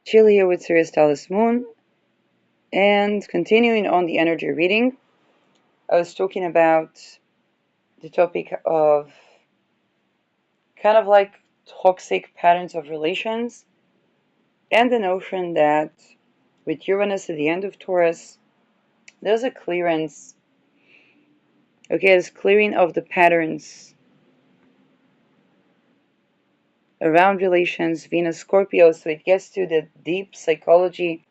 Chill here with Sirius Talis Moon, and continuing on the energy reading, I was talking about the topic of kind of like toxic patterns of relations and the notion that with Uranus at the end of Taurus, there's a clearance. Okay, there's clearing of the patterns around relations, Venus Scorpio, so it gets to the deep psychology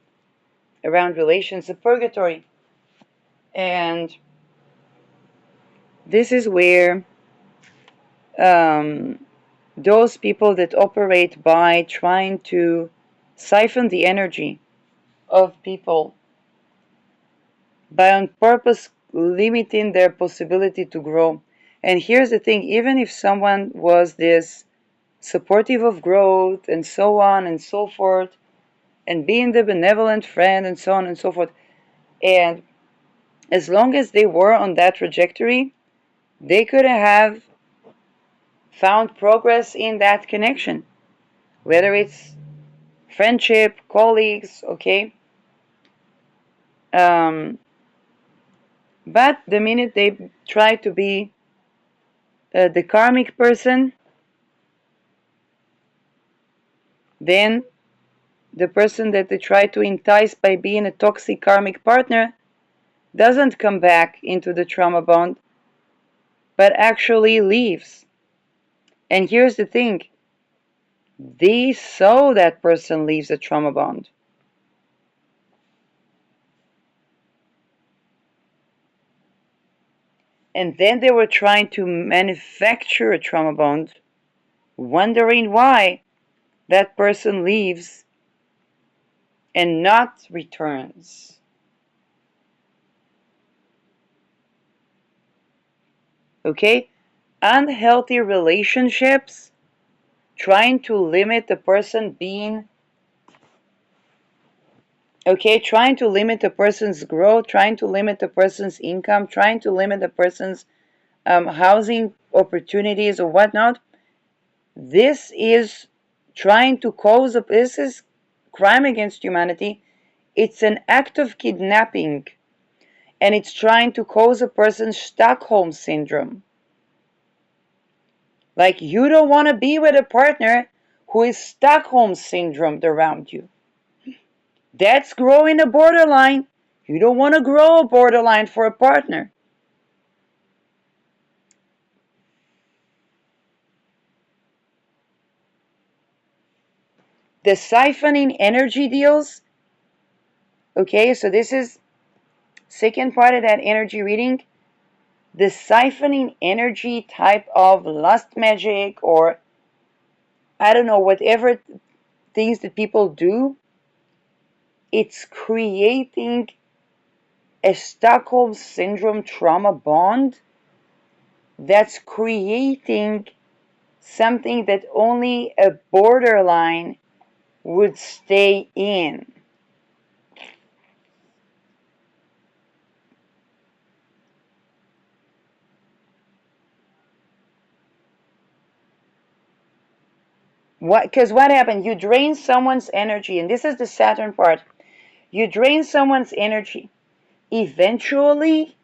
around relations, the purgatory. And this is where those people that operate by trying to siphon the energy of people by on purpose limiting their possibility to grow. And here's the thing, even if someone was this supportive of growth and so on and so forth, and being the benevolent friend and so on and so forth, and as long as they were on that trajectory, they could have found progress in that connection, whether it's friendship, colleagues, okay? But the minute they try to be the karmic person, then the person that they try to entice by being a toxic karmic partner doesn't come back into the trauma bond, but actually leaves. And here's the thing, they saw that person leaves a trauma bond. And then they were trying to manufacture a trauma bond, wondering why that person leaves and not returns. Okay? Unhealthy relationships, trying to limit the person being, okay, trying to limit the person's growth, trying to limit the person's income, trying to limit the person's housing opportunities or whatnot. This is trying to cause this is crime against humanity. It's an act of kidnapping, and it's trying to cause a person's Stockholm syndrome. Like, you don't want to be with a partner who is Stockholm syndromed around you. That's growing a borderline. You don't want to grow a borderline for a partner. The siphoning energy deals, okay, so this is second part of that energy reading. The siphoning energy type of lust magic, or I don't know, whatever things that people do, it's creating a Stockholm syndrome trauma bond that's creating something that only a borderline would stay in. Because what happened? You drain someone's energy, and this is the Saturn part. You drain someone's energy. Eventually,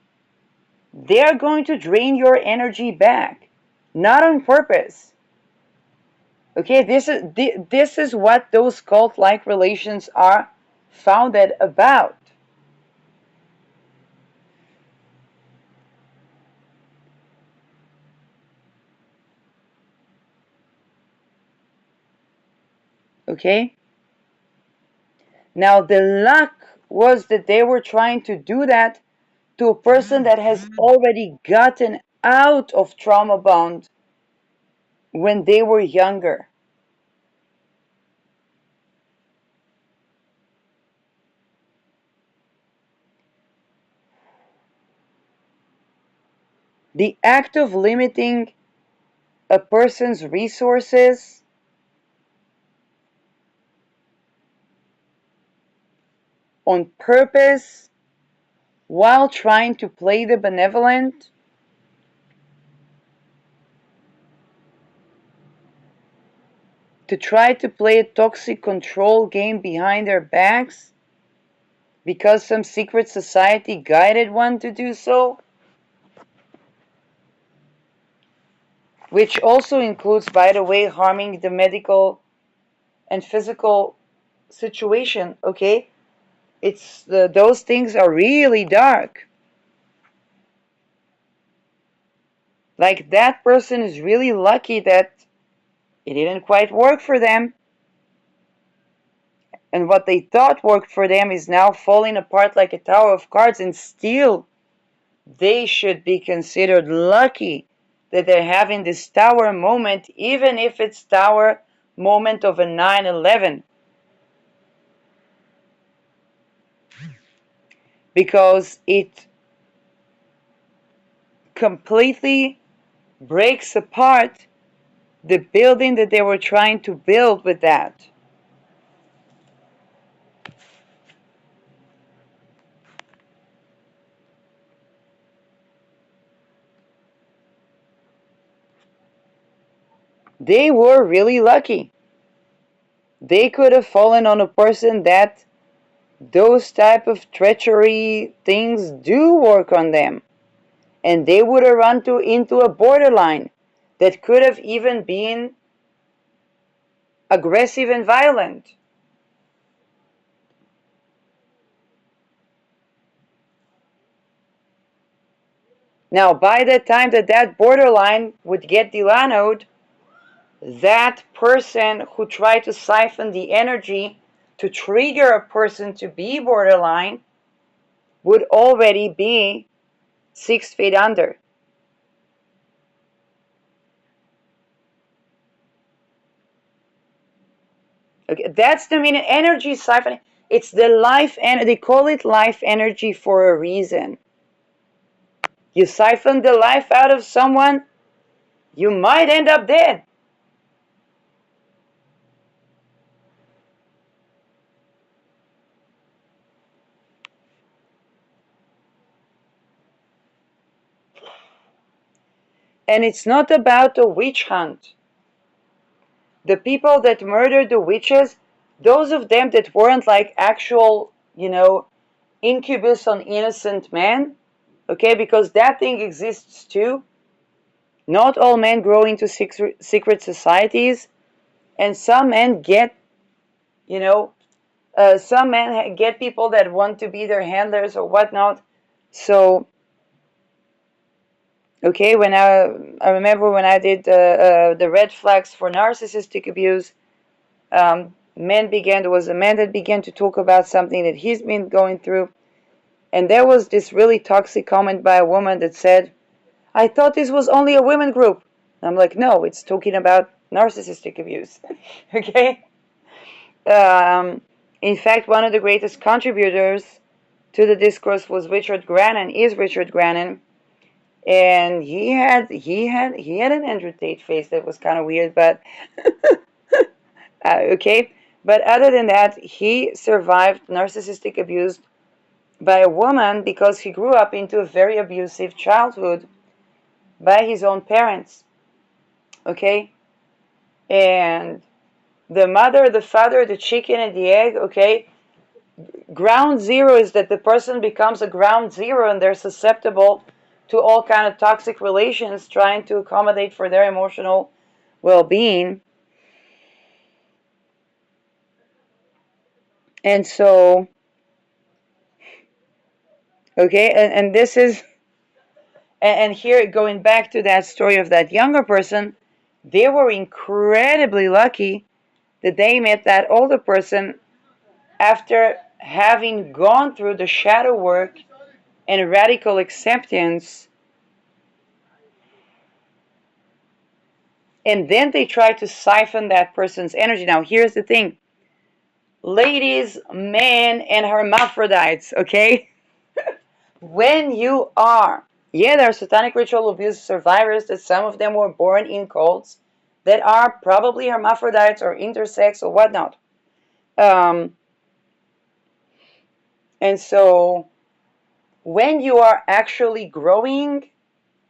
they're going to drain your energy back, not on purpose. Okay, this is what those cult-like relations are founded about. Okay? Now, the luck was that they were trying to do that to a person that has already gotten out of trauma bond when they were younger. The act of limiting a person's resources on purpose while trying to play the benevolent to try to play a toxic control game behind their backs because some secret society guided one to do so, which also includes, by the way, harming the medical and physical situation, okay? Those things are really dark. Like, that person is really lucky that it didn't quite work for them, and what they thought worked for them is now falling apart like a tower of cards, and still they should be considered lucky that they're having this tower moment, even if it's tower moment of a 9/11, because it completely breaks apart the building that they were trying to build with that. They were really lucky. They could have fallen on a person that those type of treachery things do work on them, and they would have run into a borderline that could have even been aggressive and violent. Now, by the time that that borderline would get Delanoed, that person who tried to siphon the energy to trigger a person to be borderline would already be 6 feet under. Okay, that's the meaning. Energy siphoning. It's the life, and they call it life energy for a reason. You siphon the life out of someone, you might end up dead. And it's not about a witch hunt. The people that murdered the witches, those of them that weren't like actual, incubus on innocent men, okay, because that thing exists too. Not all men grow into secret societies, and some men get, you know, some men get people that want to be their handlers or whatnot. So, okay, when I remember when I did the red flags for narcissistic abuse, there was a man that began to talk about something that he's been going through, and there was this really toxic comment by a woman that said, "I thought this was only a women group." And I'm like, no, it's talking about narcissistic abuse. Okay. Um, in fact, one of the greatest contributors to the discourse was Richard Grannon. Is Richard Grannon, and he had an Andrew Tate face that was kind of weird, but okay. But other than that, he survived narcissistic abuse by a woman because he grew up into a very abusive childhood by his own parents. Okay, and the mother, the father, the chicken, and the egg. Okay, ground zero is that the person becomes a ground zero and they're susceptible to all kind of toxic relations trying to accommodate for their emotional well-being. And so, okay, and this is, and here going back to that story of that younger person, they were incredibly lucky that they met that older person after having gone through the shadow work and radical acceptance, and then they try to siphon that person's energy. Now, here's the thing, ladies, men, and hermaphrodites, okay? When you are, yeah, there are satanic ritual abuse survivors that some of them were born in cults that are probably hermaphrodites or intersex or whatnot. And so when you are actually growing,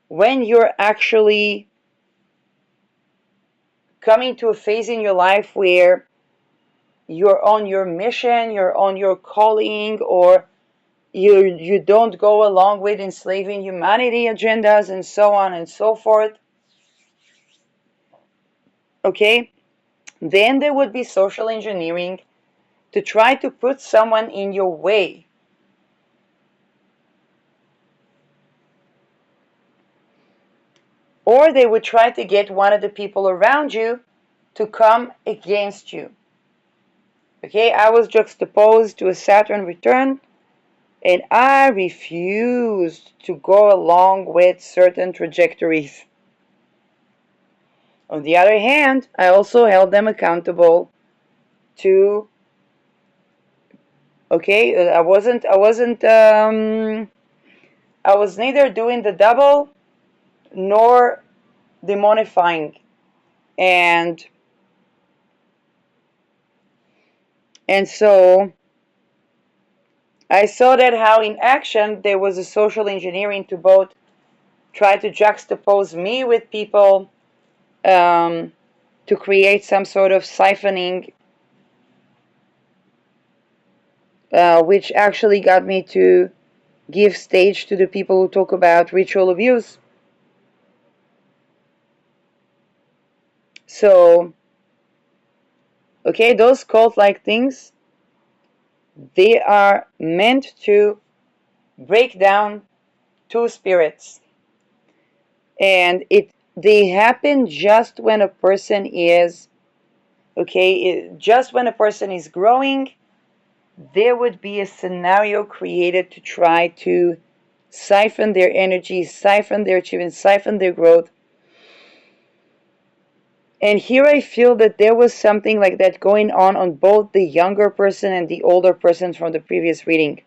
when you're actually coming to a phase in your life where you're on your mission, you're on your calling, or you don't go along with enslaving humanity agendas and so on and so forth. Okay? Then there would be social engineering to try to put someone in your way. Or they would try to get one of the people around you to come against you. Okay, I was juxtaposed to a Saturn return, and I refused to go along with certain trajectories. On the other hand, I also held them accountable to, okay, I was neither doing the double nor demonifying. And so I saw that how in action there was a social engineering to both try to juxtapose me with people, to create some sort of siphoning, which actually got me to give stage to the people who talk about ritual abuse. So, okay, those cult-like things, they are meant to break down two spirits. And they happen just when a person is, okay, just when a person is growing, there would be a scenario created to try to siphon their energy, siphon their achievement, siphon their growth. And here I feel that there was something like that going on both the younger person and the older person from the previous reading.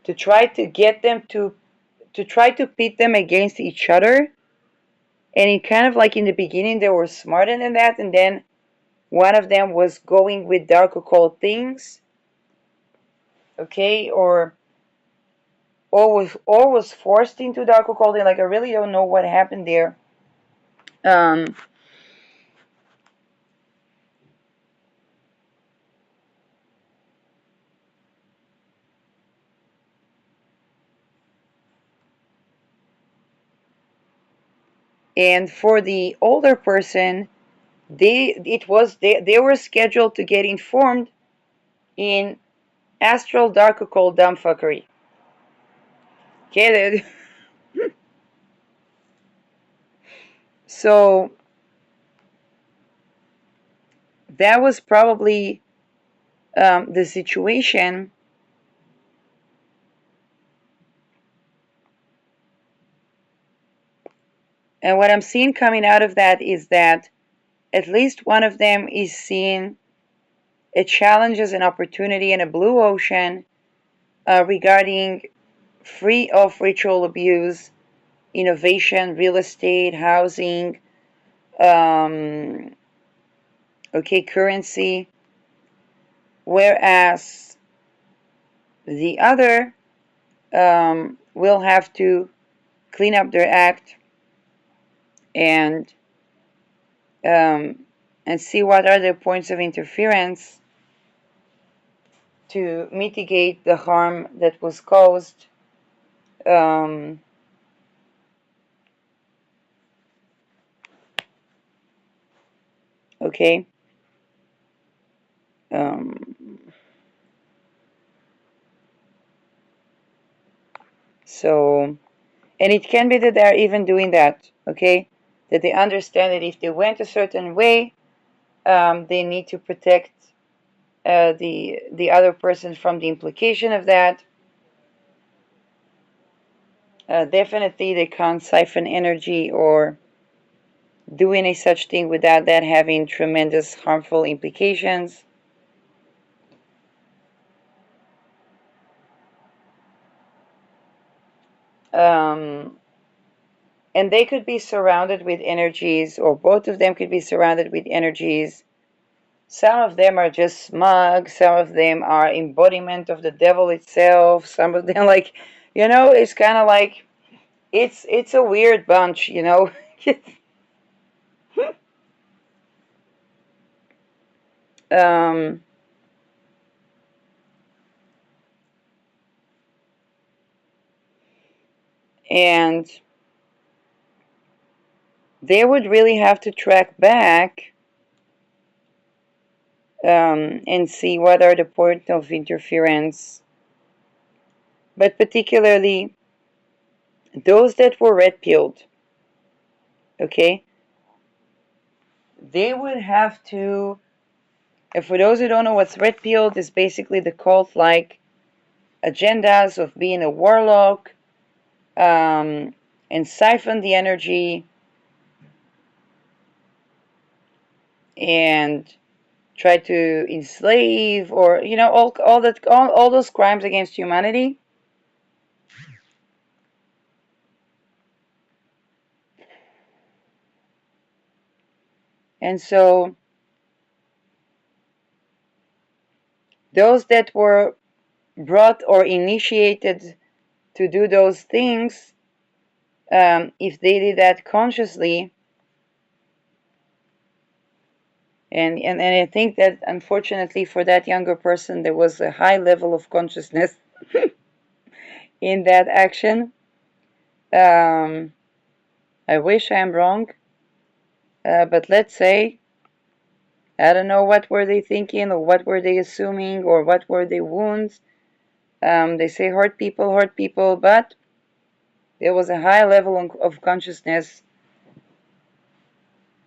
To try to get them to try to pit them against each other. And it kind of like in the beginning they were smarter than that, and then one of them was going with dark occult things, okay, or was forced into dark occulting. Like I really don't know what happened there. Um, and for the older person, they were scheduled to get informed in astral dark occult dumbfuckery. Okay, so that was probably the situation. And what I'm seeing coming out of that is that at least one of them is seeing a challenge as an opportunity in a blue ocean, regarding free of ritual abuse, innovation, real estate, housing, um, okay, currency, whereas the other will have to clean up their act and um, and see what are their points of interference to mitigate the harm that was caused. Um, okay. Um, so, and it can be that they're even doing that, okay? That they understand that if they went a certain way, they need to protect the other person from the implication of that. Definitely, they can't siphon energy or do any such thing without that having tremendous harmful implications. Um, and they could be surrounded with energies, or both of them could be surrounded with energies. Some of them are just smug, some of them are embodiment of the devil itself, some of them like, it's kind of like it's a weird bunch. Um, and they would really have to track back and see what are the points of interference, but particularly those that were red-pilled, okay? They would have to, and for those who don't know what's red-pilled, is basically the cult-like agendas of being a warlock, and siphon the energy and try to enslave, or all those crimes against humanity. And so those that were brought or initiated to do those things, if they did that consciously, and I think that unfortunately for that younger person there was a high level of consciousness in that action. um, I wish I am wrong, but let's say, I don't know what were they thinking, or what were they assuming, or what were their wounds. They say hurt people, but there was a high level of consciousness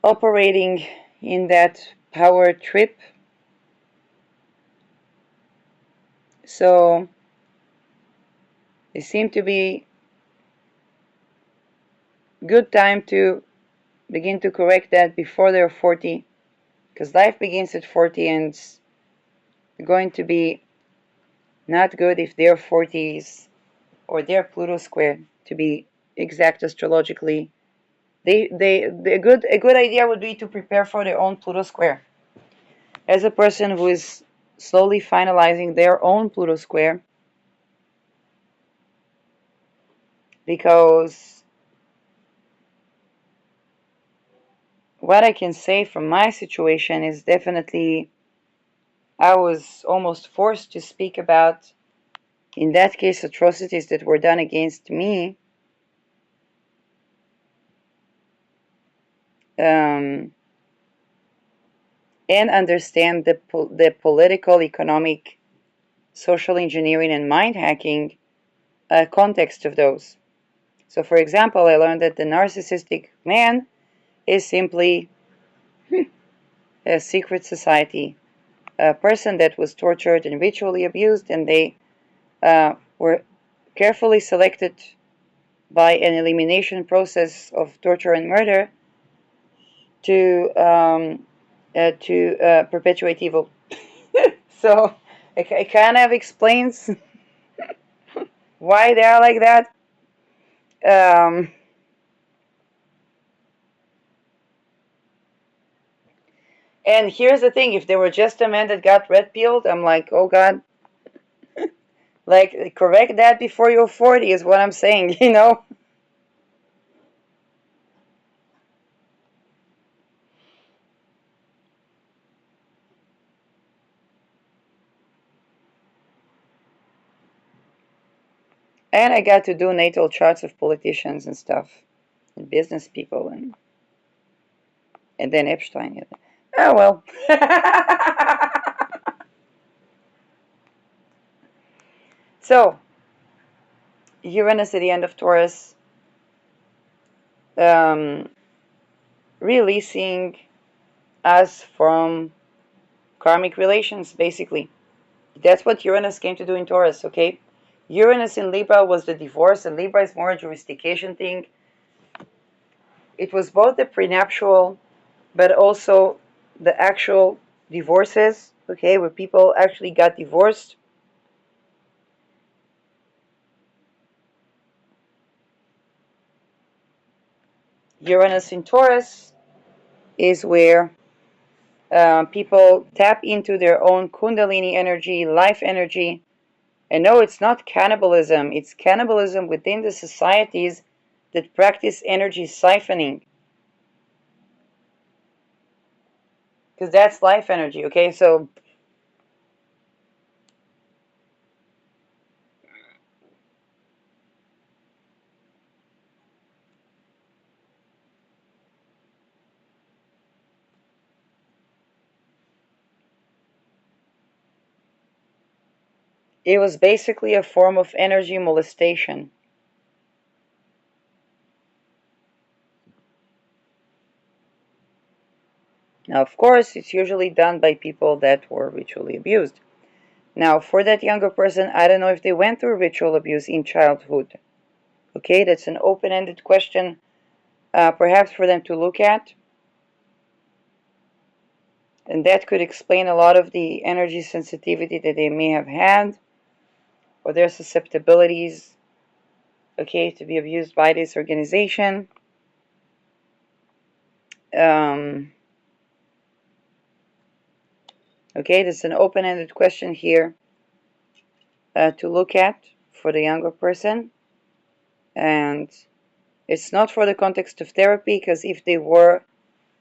operating in that power trip. So it seemed to be good time to begin to correct that before they're 40, because life begins at 40, and it's going to be not good if their 40s or their Pluto square, to be exact astrologically. A good idea would be to prepare for their own Pluto square. As a person who is slowly finalizing their own Pluto square, because what I can say from my situation is definitely I was almost forced to speak about, in that case, atrocities that were done against me, um, and understand the political, economic, social engineering, and mind hacking context of those. So, for example, I learned that the narcissistic man is simply a secret society, a person that was tortured and ritually abused, and they were carefully selected by an elimination process of torture and murder to perpetuate evil. So it kind of explains why they are like that. Um, and here's the thing: if they were just a man that got red pilled, I'm like, oh God, like correct that before you're 40 is what I'm saying, you know. And I got to do natal charts of politicians and stuff, and business people, and then Epstein. Oh well. So Uranus at the end of Taurus, um, releasing us from karmic relations, basically. That's what Uranus came to do in Taurus, okay? Uranus in Libra was the divorce, and Libra is more a jurisdiction thing. It was both the prenuptial, but also the actual divorces, okay, where people actually got divorced. Uranus in Taurus is where people tap into their own Kundalini energy, life energy. And no, it's not cannibalism, it's cannibalism within the societies that practice energy siphoning. because that's life energy. Okay, so it was basically a form of energy molestation. Now, of course, it's usually done by people that were ritually abused. Now, for that younger person, I don't know if they went through ritual abuse in childhood. Okay, that's an open ended question, perhaps for them to look at. And that could explain a lot of the energy sensitivity that they may have had, or their susceptibilities, okay, to be abused by this organization. Um, okay, that's an open ended question here to look at for the younger person. And it's not for the context of therapy, because if they were,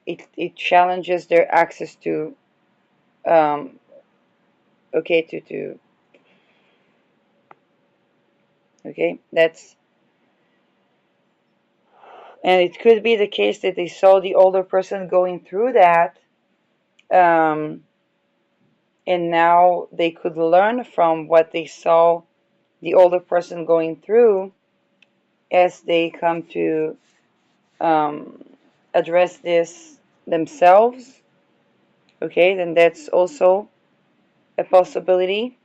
it challenges their access to, um, okay, okay, that's, and it could be the case that they saw the older person going through that, um, and now they could learn from what they saw the older person going through as they come to um, address this themselves. Okay, then that's also a possibility.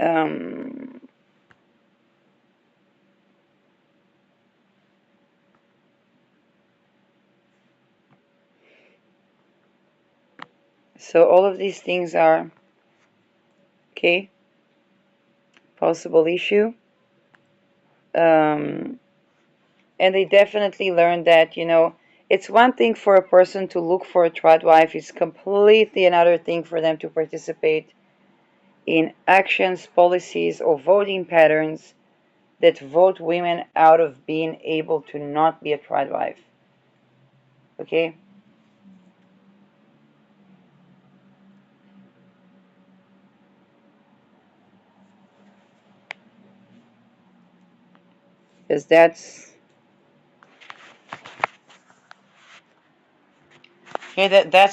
Um, so all of these things are, okay, possible issue. Um, and they definitely learned that, it's one thing for a person to look for a triad wife, it's completely another thing for them to participate in actions, policies, or voting patterns that vote women out of being able to not be a triad wife. Okay? Because that's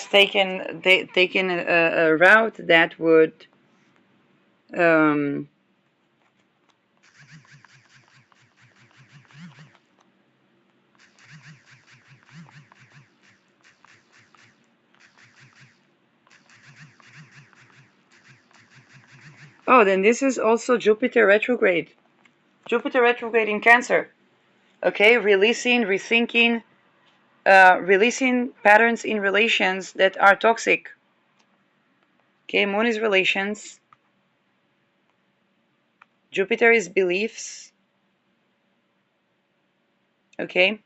taken a route that would um, oh, then this is also Jupiter retrograde. Jupiter retrograde in Cancer. Okay, releasing, rethinking, releasing patterns in relations that are toxic. Okay, Moon is relations. Jupiter is beliefs. Okay.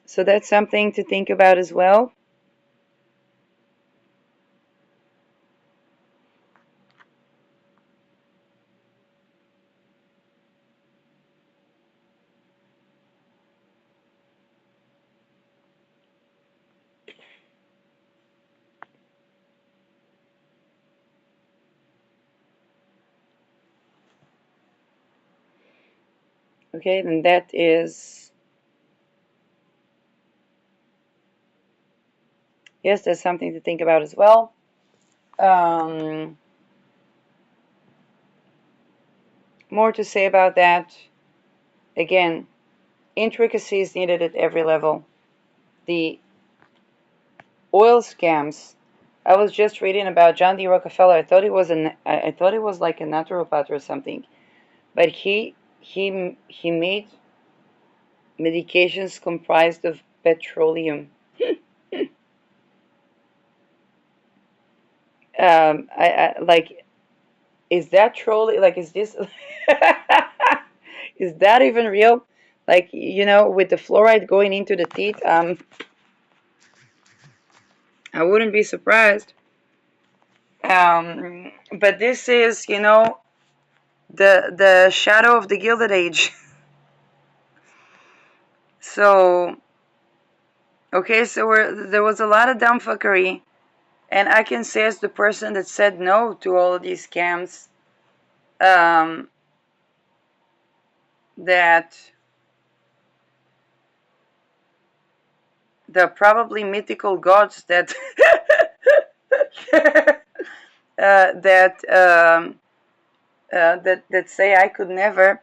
So that's something to think about as well. Okay, then that is, yes, that's something to think about as well. Um, more to say about that. Again, intricacy is needed at every level. The oil scams. I was just reading about John D. Rockefeller. I thought it was like a naturopath or something, but he made medications comprised of petroleum. Like, is that truly, like, is this is that even real? Like, with the fluoride going into the teeth. I wouldn't be surprised. But this is, the shadow of the Gilded Age. So, okay, so there was a lot of dumbfuckery, and I can say as the person that said no to all of these scams, um, that they're probably mythical gods that that that say I could never.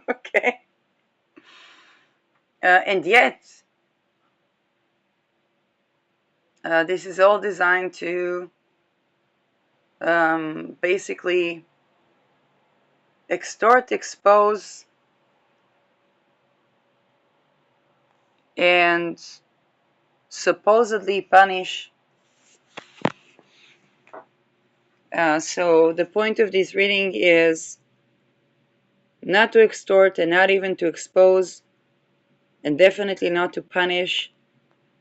Okay, and yet this is all designed to basically extort, expose, and supposedly punish. So the point of this reading is not to extort and not even to expose, and definitely not to punish,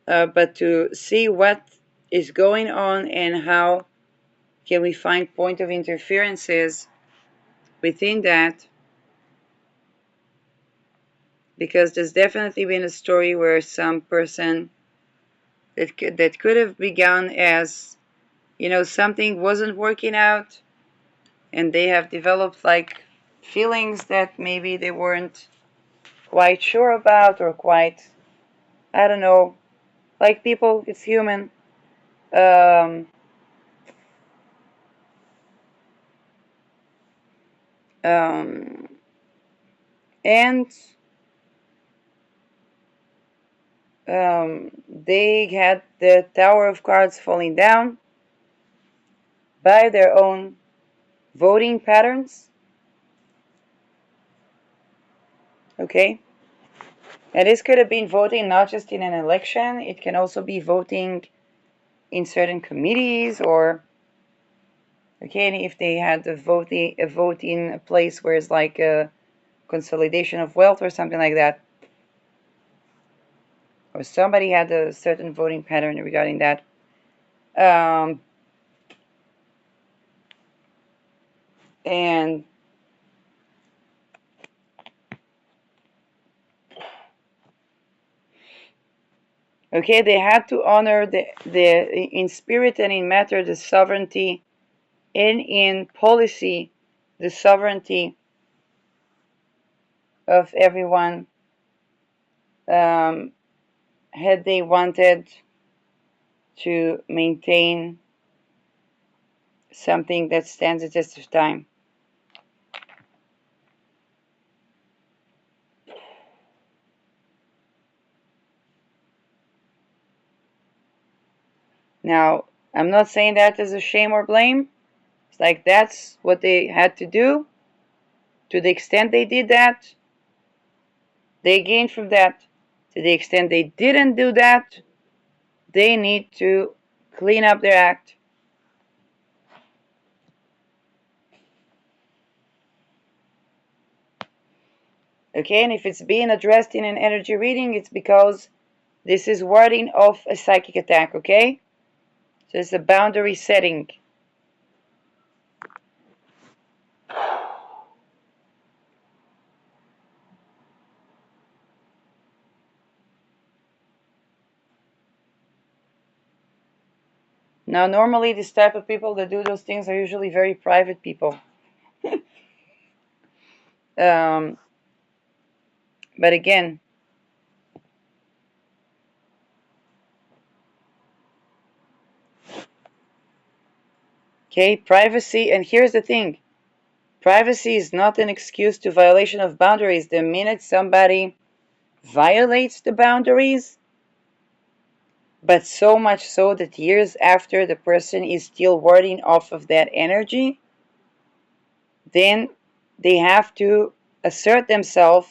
but to see what is going on and how can we find point of interferences within that, because there's definitely been a story where some person that could have begun as, something wasn't working out, and they have developed like feelings that maybe they weren't quite sure about, or quite, I don't know, like people, it's human. Um, um, and they had the Tower of Cards falling down by their own voting patterns. Okay, and this could have been voting not just in an election, it can also be voting in certain committees, or okay, if they had a vote in a place where it's like a consolidation of wealth or something like that, or somebody had a certain voting pattern regarding that. And okay, they had to honor the in spirit and in matter the sovereignty, and in policy the sovereignty of everyone, um, had they wanted to maintain something that stands the test of time. Now, I'm not saying that as a shame or blame. It's like that's what they had to do. To the extent they did that, they gained from that. To the extent they didn't do that, they need to clean up their act. Okay, and if it's being addressed in an energy reading, it's because this is warding off a psychic attack, okay? So it's a boundary setting. Now, normally, this type of people that do those things are usually very private people. But again, okay, privacy, and here's the thing. Privacy is not an excuse to violation of boundaries. The minute somebody violates the boundaries, but so much so that years after the person is still warding off of that energy, then they have to assert themselves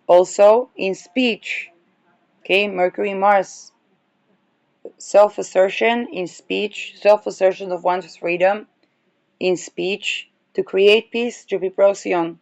also in speech. Okay, Mercury, Mars, self-assertion in speech, self-assertion of one's freedom in speech to create peace, to be procyon.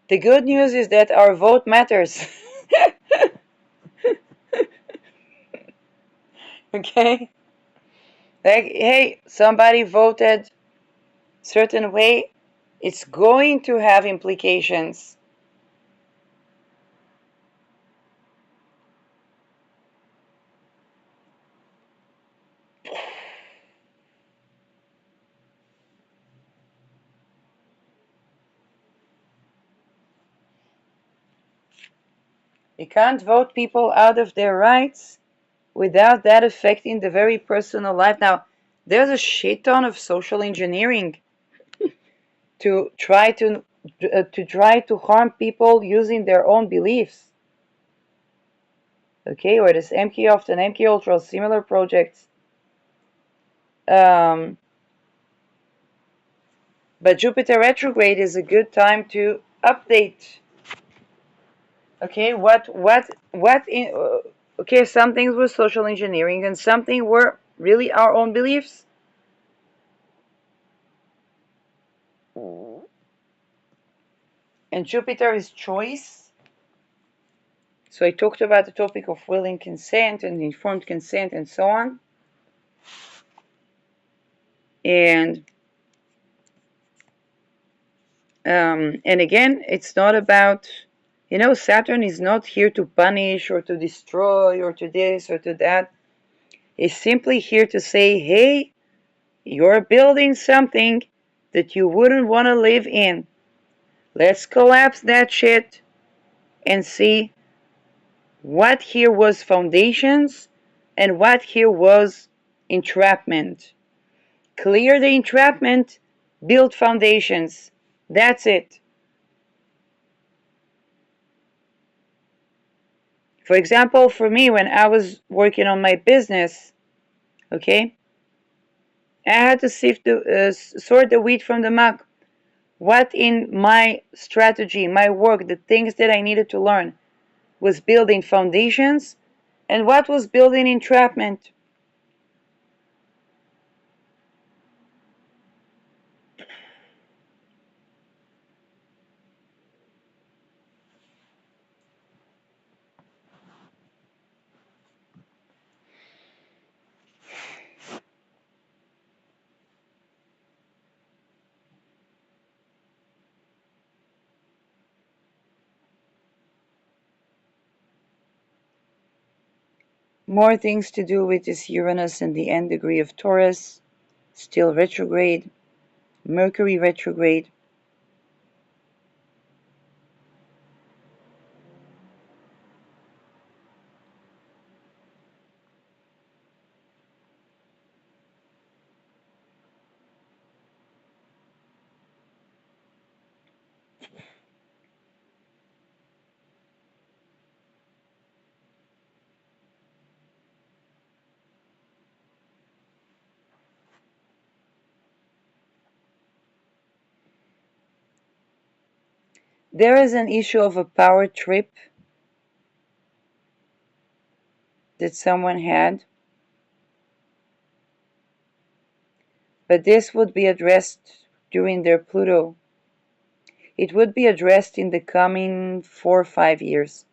The good news is that our vote matters. Okay? Like, hey, somebody voted certain way, it's going to have implications. You can't vote people out of their rights without that affecting the very personal life. Now, there's a shit ton of social engineering to try to harm people using their own beliefs. Okay, or this MKUltra and MKUltra, similar projects. Um, but Jupiter retrograde is a good time to update. Okay, what in? Okay, some things were social engineering, and something were really our own beliefs. And Jupiter is choice. So I talked about the topic of willing consent and informed consent and so on. And again, it's not about, Saturn is not here to punish or to destroy or to this or to that. It's simply here to say, hey, you're building something that you wouldn't want to live in. Let's collapse that shit and see what here was foundations and what here was entrapment. Clear the entrapment, build foundations. That's it. For example, for me, when I was working on my business, okay, I had to sort the wheat from the muck. What in my strategy, my work, the things that I needed to learn was building foundations, and what was building entrapment. More things to do with this Uranus and the end degree of Taurus, still retrograde, Mercury retrograde. There is an issue of a power trip that someone had, but this would be addressed during their Pluto. It would be addressed in the coming 4 or 5 years,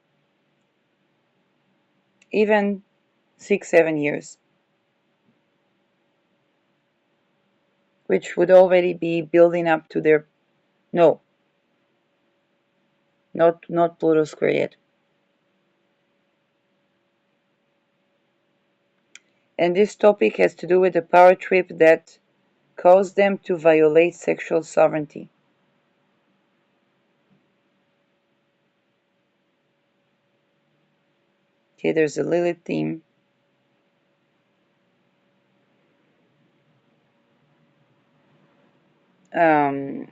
even 6, 7 years, which would already be building up to their, no, not Pluto square yet. And this topic has to do with the power trip that caused them to violate sexual sovereignty. Okay, there's a Lilith theme. Um,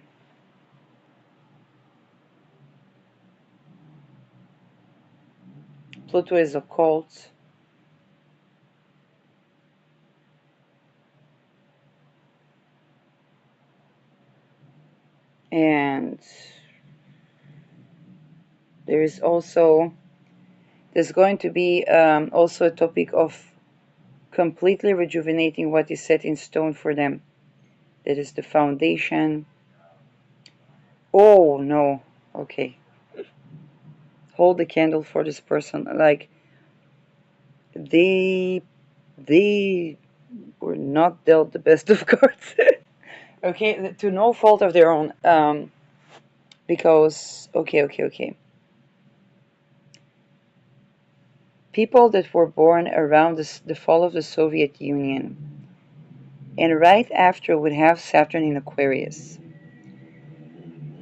Pluto is occult. And there's going to be also a topic of completely rejuvenating what is set in stone for them. That is the foundation. Oh no, Okay, hold the candle for this person. Like they they were not dealt the best of cards. Okay, to no fault of their own. Because okay. People that were born around the fall of the Soviet Union and right after would have Saturn in Aquarius.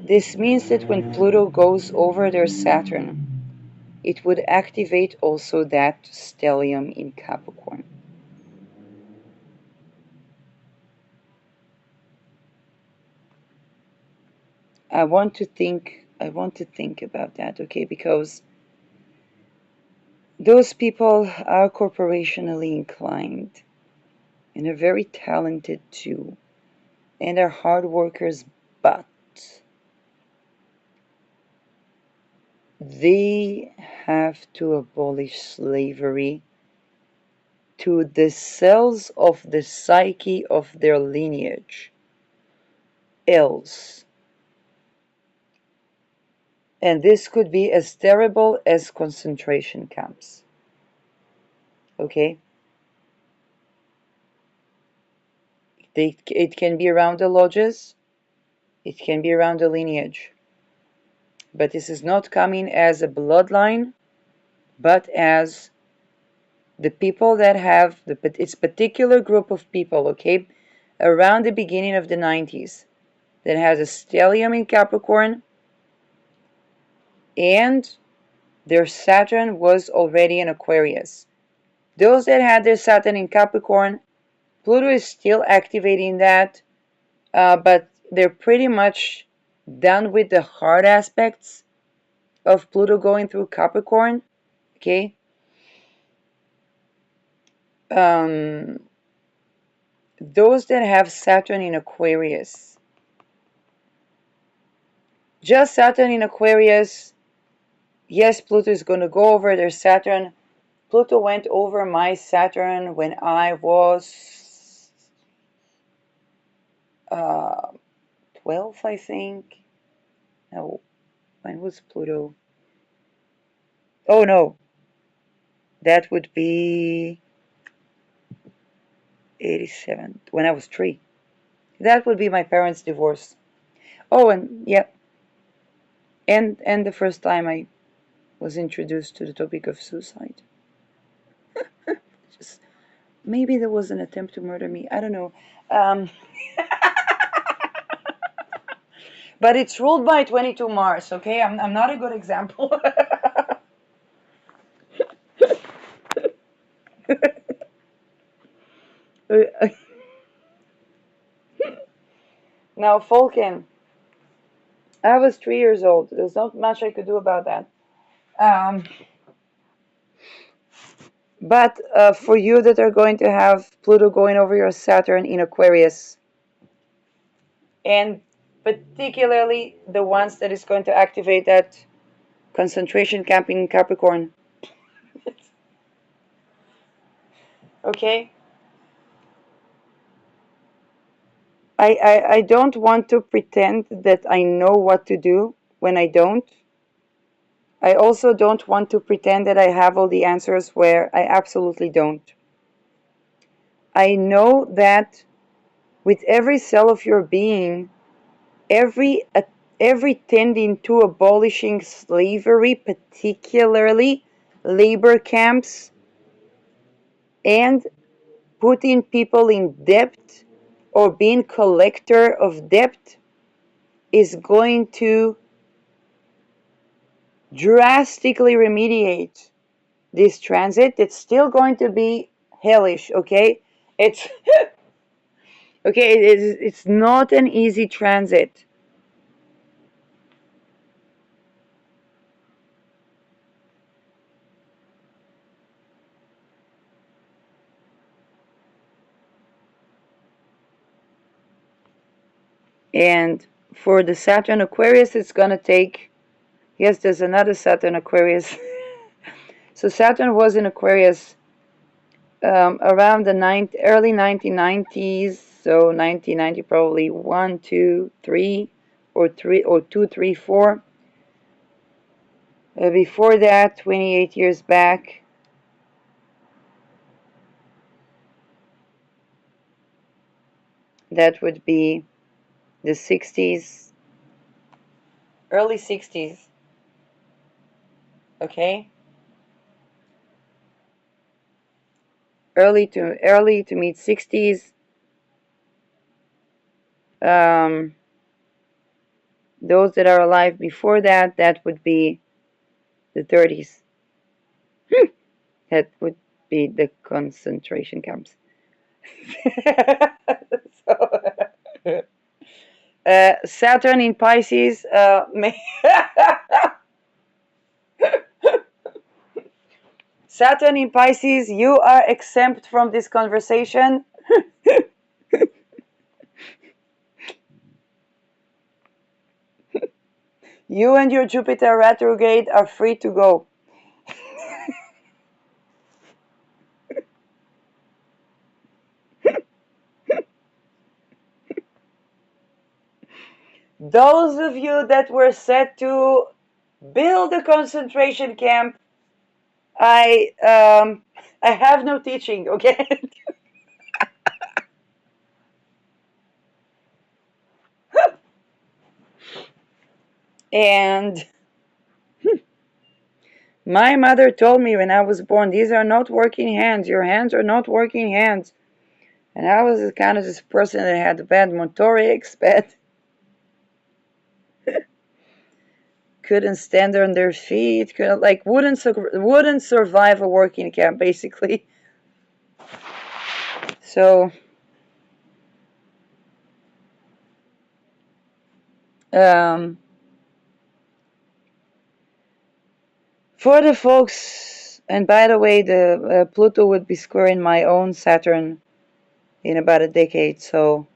This means that when Pluto goes over their Saturn, it would activate also that stellium in Capricorn. I want to think about that, okay, because those people are corporationally inclined and are very talented too, and are hard workers, but they have to abolish slavery to the cells of the psyche of their lineage. Else, and this could be as terrible as concentration camps. Okay? It can be around the lodges, it can be around the lineage. But this is not coming as a bloodline, but as the people that have it's particular group of people, okay, around the beginning of the 90s that has a stellium in Capricorn and their Saturn was already in Aquarius. Those that had their Saturn in Capricorn, Pluto is still activating that, but they're pretty much done with the hard aspects of Pluto going through Capricorn. Okay. Um, those that have Saturn in Aquarius, just Saturn in Aquarius, yes, Pluto is going to go over their Saturn. Pluto went over my Saturn when I was 12, I think. No, when was Pluto? Oh no, that would be 87, when I was 3. That would be my parents' divorce. Oh, and yeah, and the first time I was introduced to the topic of suicide. Just maybe there was an attempt to murder me. I don't know. Um, but it's ruled by 22 Mars. Okay, I'm not a good example. Now, Falcon, I was 3 years old. There's not much I could do about that. Um, but for you that are going to have Pluto going over your Saturn in Aquarius, and particularly the ones that is going to activate that concentration camp in Capricorn, okay? I don't want to pretend that I know what to do when I don't. I also don't want to pretend that I have all the answers where I absolutely don't. I know that with every cell of your being, every every tending to abolishing slavery, particularly labor camps, and putting people in debt or being collector of debt is going to drastically remediate this transit. It's still going to be hellish, okay? It's okay, it's not an easy transit. And for the Saturn Aquarius, it's gonna take, yes, there's another Saturn Aquarius. So Saturn was in Aquarius around the early 1990s, so 1990 probably 1, 2, 3, or 2, 3, 4. Before that, 28 years back, that would be the 60s, early 60s, okay? Early to mid 60s. Um, those that are alive before that, that would be the 30s. That would be the concentration camps. So, Saturn in Pisces. Saturn in Pisces, you are exempt from this conversation. You and your Jupiter retrograde are free to go. Those of you that were set to build a concentration camp, I have no teaching, okay? And my mother told me when I was born, these are not working hands. Your hands are not working hands. And I was kind of this person that had bad motorics, bad, couldn't stand on their feet, couldn't, like wouldn't survive a working camp basically. So um, for the folks, and by the way, the Pluto would be squaring my own Saturn in about a decade, so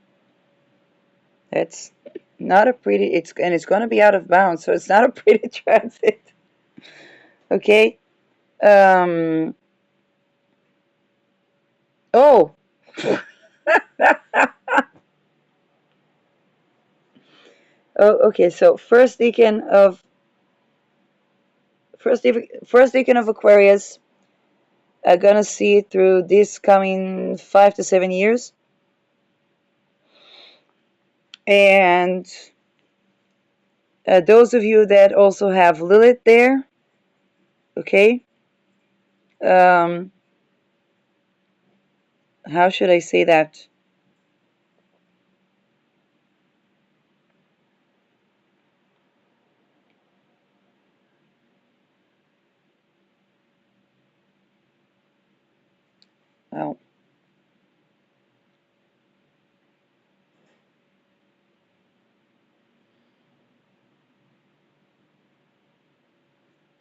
that's not a pretty. It's going to be out of bounds, so it's not a pretty transit. Okay. Um, oh. Oh, okay. So first decan of Aquarius are gonna see it through this coming 5 to 7 years, and those of you that also have Lilith there, okay. Um, how should I say that? Well,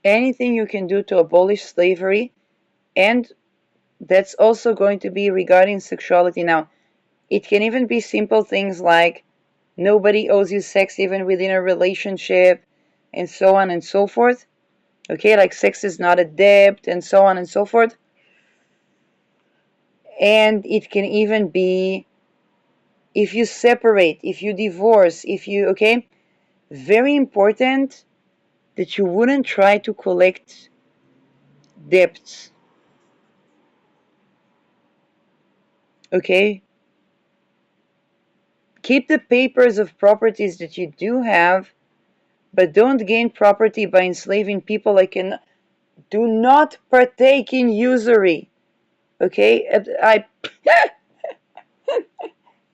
anything you can do to abolish slavery, and that's also going to be regarding sexuality. Now, it can even be simple things like nobody owes you sex even within a relationship, and so on and so forth. Okay, like sex is not a debt, and so on and so forth. And it can even be if you separate, if you divorce, if you, okay, very important that you wouldn't try to collect debts. Okay, keep the papers of properties that you do have, but don't gain property by enslaving people. Like, do not partake in usury. Okay, I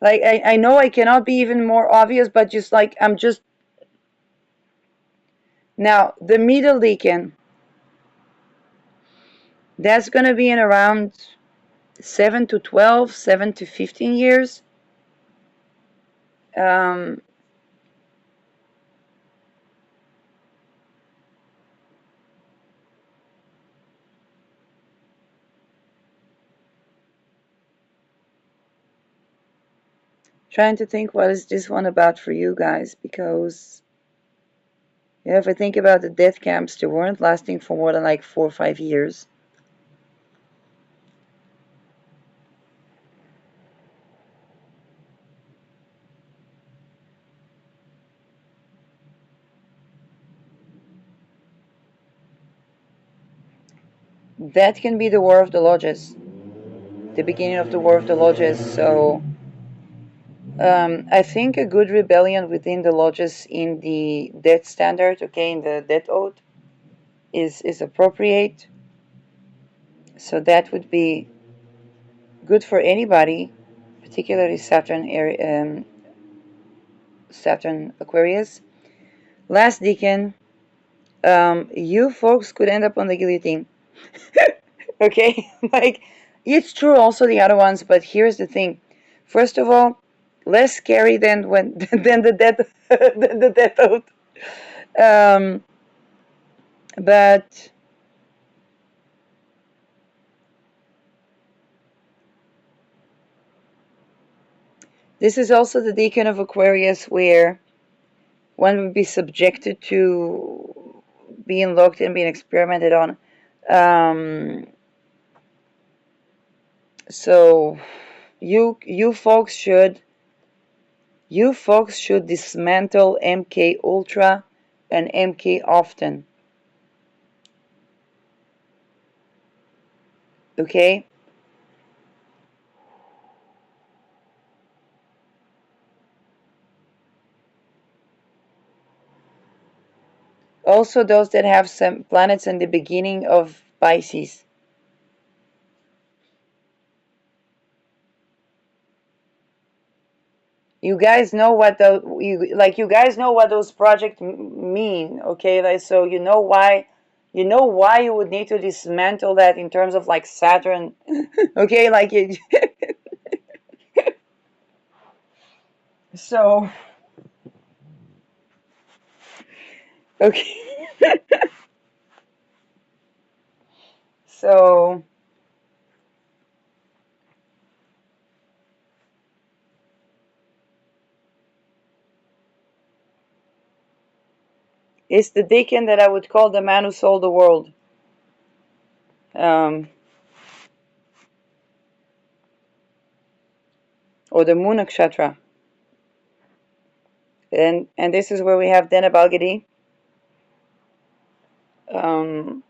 like I know I cannot be even more obvious, but just like I'm just now the middle deacon, that's gonna be in around 7 to 12, 7 to 15 years. Um, trying to think what is this one about for you guys, because yeah, if I think about the death camps, they weren't lasting for more than like 4 or 5 years. that can be the War of the Lodges, the beginning of the War of the Lodges. So I think a good rebellion within the lodges in the death standard, okay, in the death oath, is appropriate. So that would be good for anybody, particularly Saturn Aquarius. Last deacon, you folks could end up on the guillotine. Okay, like it's true also the other ones, but here's the thing. First of all, less scary than when than the death than the death oath. Um, but this is also the deacon of Aquarius where one would be subjected to being locked and being experimented on. Um, so you folks should dismantle MK Ultra and MK often. Okay? Also those that have some planets in the beginning of Pisces. You guys know what you guys know what those projects mean, okay? Like so you know why you would need to dismantle that in terms of like Saturn. Okay, like it so okay. So it's the deacon that I would call the man who sold the world. Um, or the Moon Nakshatra. And this is where we have Dana Balgadi. Um,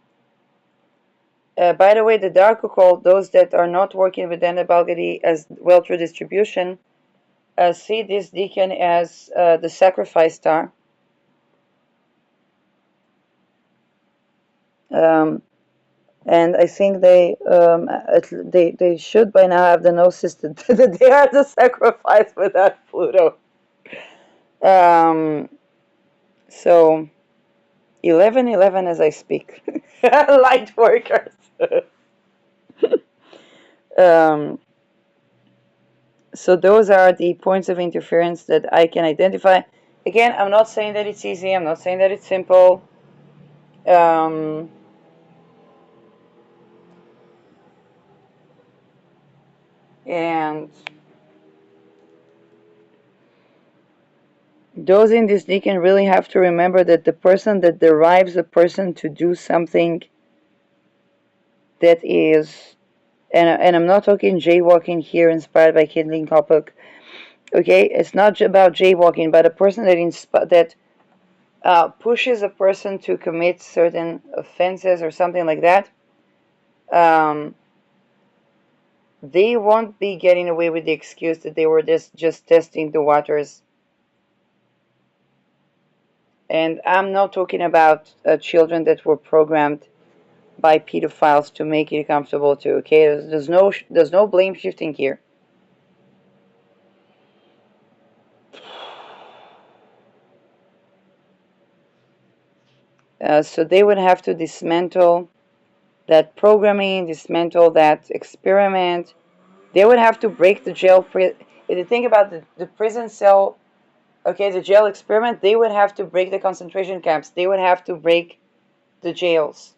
by the way, the dark occult, those that are not working with Dana Balgadi as well through distribution, see this deacon as the sacrifice star. Um, and I think they should by now have the gnosis that they are the sacrifice without Pluto. Um, so 1111 as I speak, light workers. um, so those are the points of interference that I can identify. Again, I'm not saying that it's easy. I'm not saying that it's simple. Um, and those in this deacon really have to remember that the person that derives a person to do something that is, and I'm not talking jaywalking here inspired by Kindling Kopuk. Okay, it's not about jaywalking, but a person that pushes a person to commit certain offenses or something like that. Um, they won't be getting away with the excuse that they were just testing the waters. And I'm not talking about children that were programmed by pedophiles to make it comfortable to. Okay, there's no blame shifting here. So they would have to dismantle that programming, dismantle that experiment. They would have to break the jail. If you think about the prison cell, okay, the jail experiment, they would have to break the concentration camps. They would have to break the jails.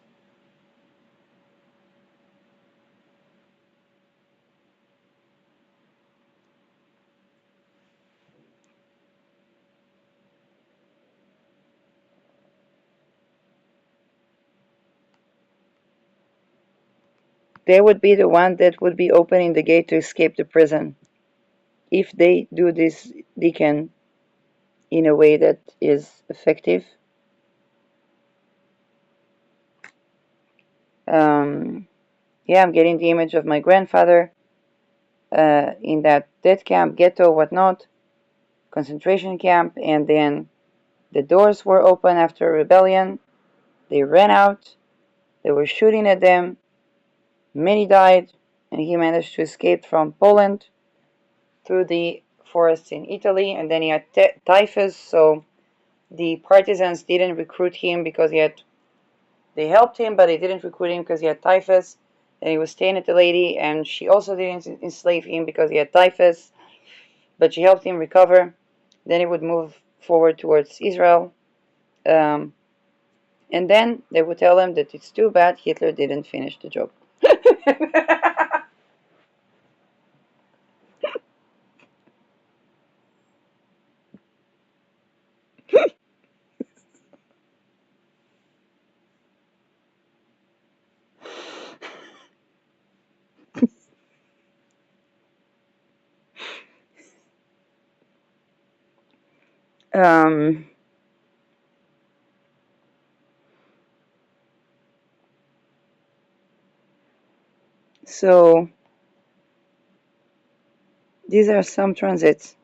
They would be the one that would be opening the gate to escape the prison. If they do this, they can in a way that is effective. Um, yeah, I'm getting the image of my grandfather in that death camp, ghetto, whatnot, concentration camp, and then the doors were open after a rebellion. They ran out. They were shooting at them. Many died, and he managed to escape from Poland through the forests in Italy, and then he had typhus, so the partisans didn't recruit him because he had. They helped him, but they didn't recruit him because he had typhus, and he was staying at the lady, and she also didn't enslave him because he had typhus, but she helped him recover. Then he would move forward towards Israel, um, and then they would tell him that it's too bad Hitler didn't finish the job. Um, so these are some transits,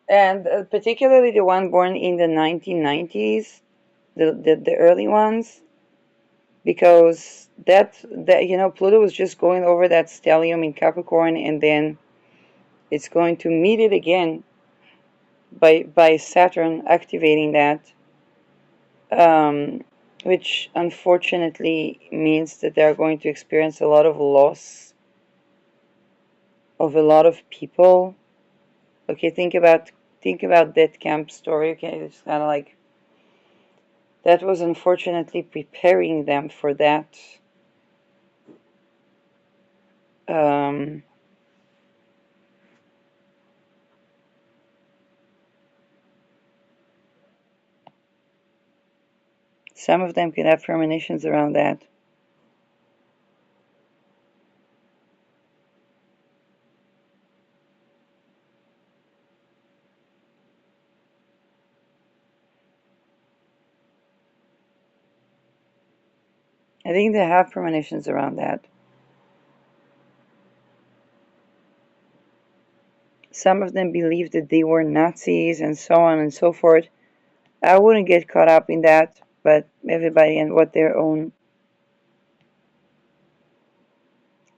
and particularly the one born in the 1990s, the early ones, because that Pluto was just going over that stellium in Capricorn, and then it's going to meet it again by Saturn activating that, um, which unfortunately means that they're going to experience a lot of loss of a lot of people. Okay, think about that camp story. Okay, it's kind of like that was unfortunately preparing them for that. Um, some of them can have premonitions around that. I think they have premonitions around that. Some of them believe that they were Nazis and so on and so forth. I wouldn't get caught up in that, but everybody and what their own.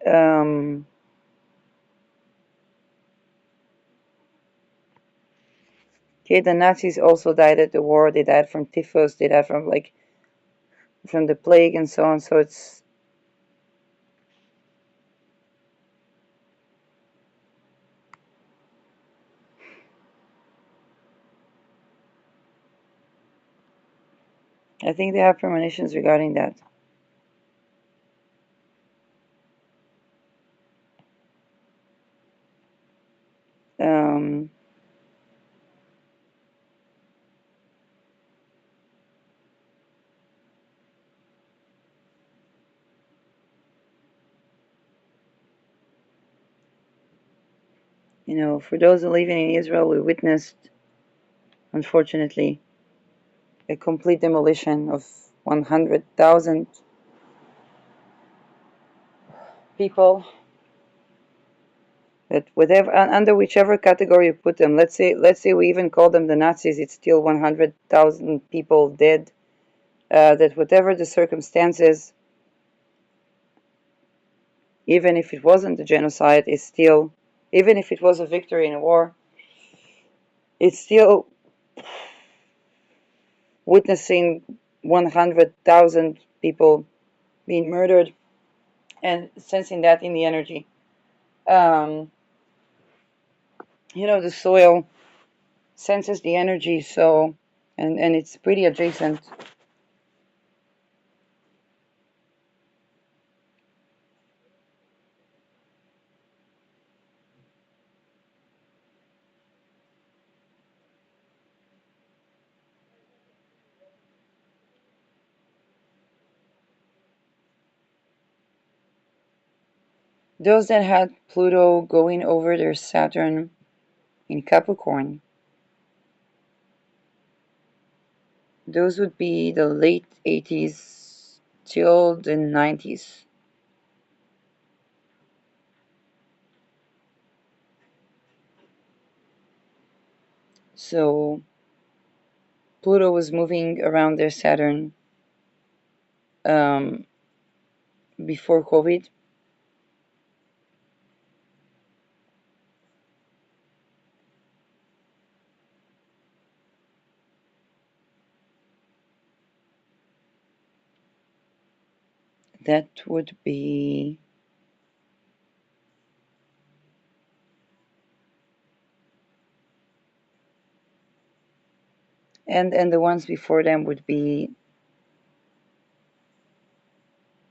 Um, okay, the Nazis also died at the war. They died from typhus. They died from the plague and so on. So it's. I think they have premonitions regarding that. Um, for those living in Israel, we witnessed, unfortunately, a complete demolition of 100,000 people. That whatever under whichever category you put them, let's say we even call them the Nazis, it's still 100,000 people dead. That whatever the circumstances, even if it wasn't a genocide, is still, even if it was a victory in a war, it's still witnessing 100,000 people being murdered and sensing that in the energy. Um, the soil senses the energy, so and it's pretty adjacent. Those that had Pluto going over their Saturn in Capricorn, Those would be the late 80s till the 90s. So Pluto was moving around their Saturn um, before COVID. That would be and the ones before them would be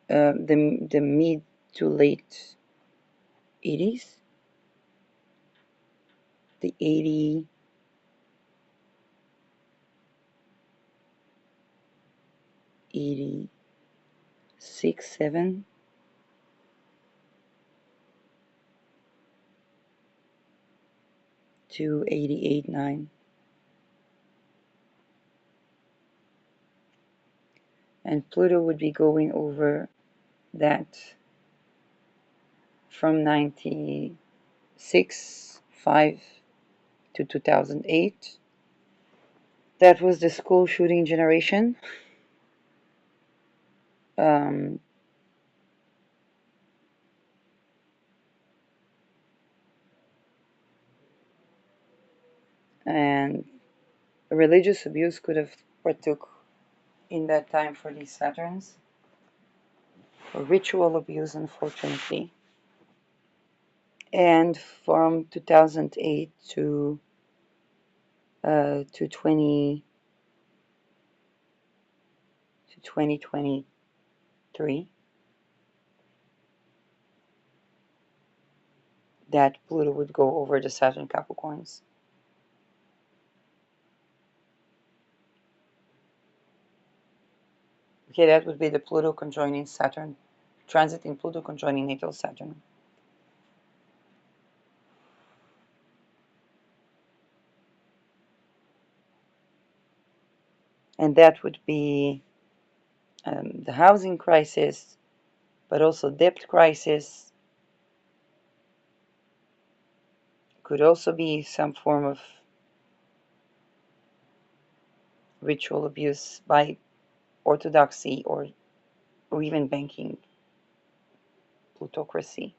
the mid to late 80s, the 80, 86, 7 to 88, 9. And Pluto would be going over that from 96, 5 to 2008. That was the school shooting generation. Um, and religious abuse could have partook in that time for these Saturns. Or ritual abuse, unfortunately. And from 2008 to 2023, that Pluto would go over the Saturn Capricorns. Okay, that would be the Pluto conjoining Saturn, transiting Pluto conjoining natal Saturn. And that would be the housing crisis, but also debt crisis. Could also be some form of ritual abuse by orthodoxy or even banking plutocracy.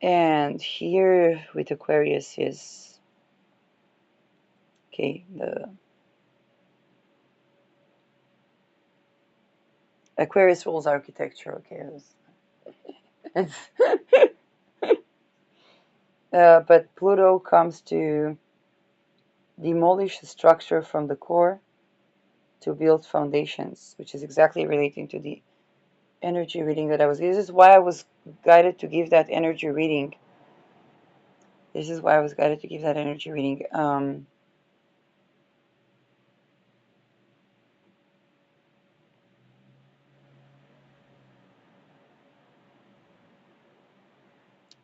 And here with Aquarius is okay, the Aquarius rules architecture. Okay, but Pluto comes to demolish the structure from the core to build foundations, which is exactly relating to the energy reading that I was. This is why I was guided to give that energy reading. This is why I was guided to give that energy reading.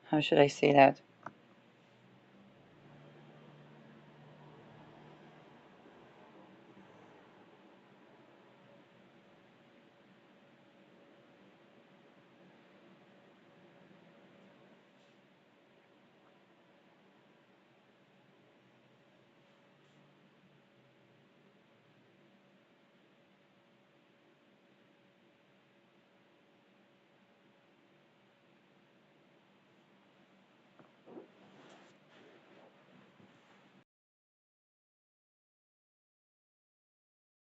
How should I say that?